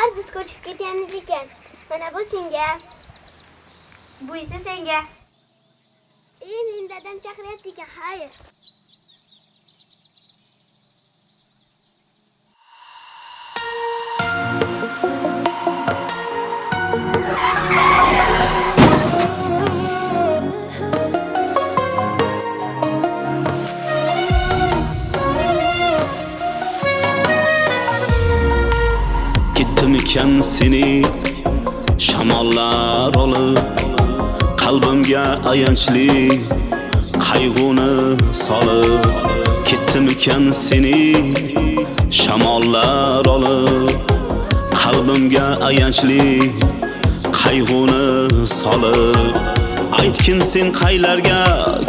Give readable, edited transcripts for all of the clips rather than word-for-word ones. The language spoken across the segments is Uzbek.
emas, biz ko'chib ketganmiz ekan. Mana bu senga. Bu esa senga. Meni dadam chaqiryapti ekan, xayr. Ketdimikan seni shamollar olib, qalbimga ayanchli qayg'uni solib. Ketdimikan seni shamollar olib, qalbimga ayanchli qayg'uni solib. Aytgin sen qaylarga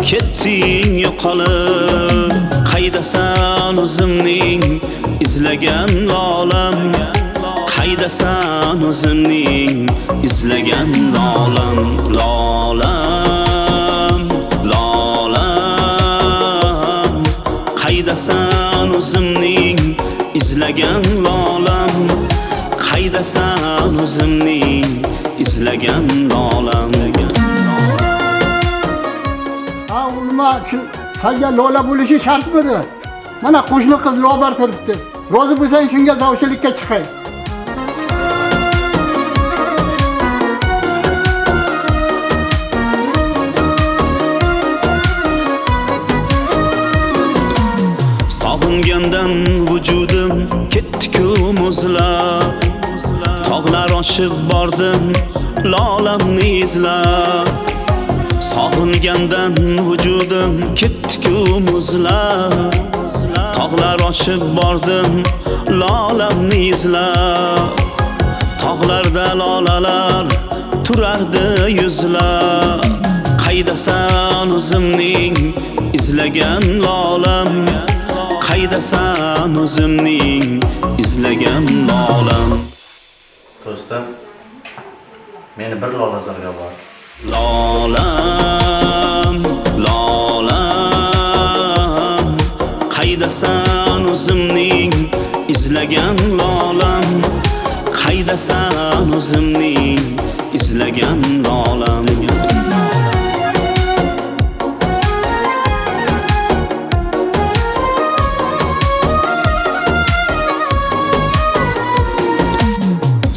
ketding yo'qolib, qaydasan o'zimning izlagan lolam, qaydasan o'zimning izlagan lolam, lolam, lolam, qaydasan o'zimning izlagan lolam, qaydasan o'zimning izlagan lolam. Ha, nima shu salga lola bo'lishi shartmidi? Mana qo'shni qiz lobar turibdi. Rozi bo'lsang shunga zavshilikka chiqay. Sog'ingandan vujudim ketdi-ku muzlab, tog'lar oshib bordim lolamni izlab. Sog'ingandan vujudim ketdi-ku muzlab, tog'lar oshib bordim lolamni izlab. Tog'larda lolalar turardi yuzlab, qaydasan o'zimning izlagan lolam, qaydasan o'zimning izlagan lolam. Do'stim, meni bir lola zarga bor. Lolam, lolam, qaydasan o'zimning izlagan lolam, qaydasan o'zimning izlagan lolam.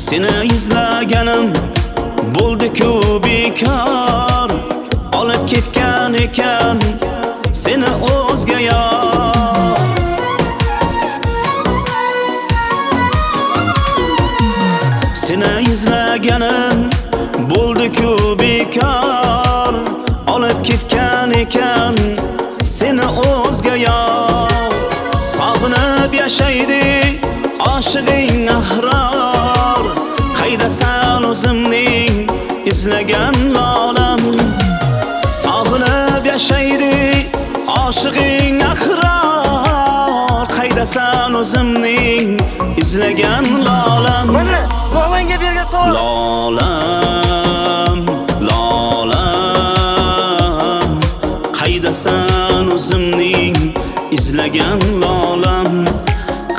Seni izlaganim bo'ldi-ku bekor, olib ketgan ekan seni o'zga yor. Seni izlaganim bo'ldi-ku bekor, olib ketgan ekan seni o'zga yor. Sog'inib yashaydi oshig'ing ahror, qaydasan o'zimning izlagan lolam. Sog'inib yashaydi oshig'ing ahror, qaydasan o'zimning izlagan lolam. Mana menga bergan savol. Lolam, lolam, qaydasan o'zimning izlagan lolam,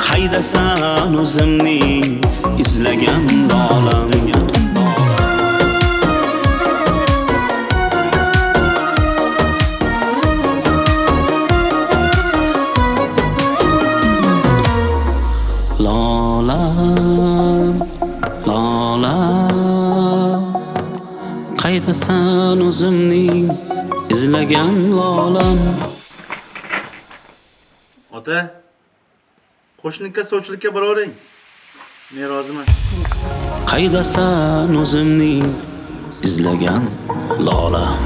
qaydasan o'zimning izlagan lolam. Lolam, lolam, qaydasan o'zimning izlagan lolam. Ota, qo'shnilikka sovchilikka boravering. Men roziman. Qaydasan o'zimning izlagan lolam.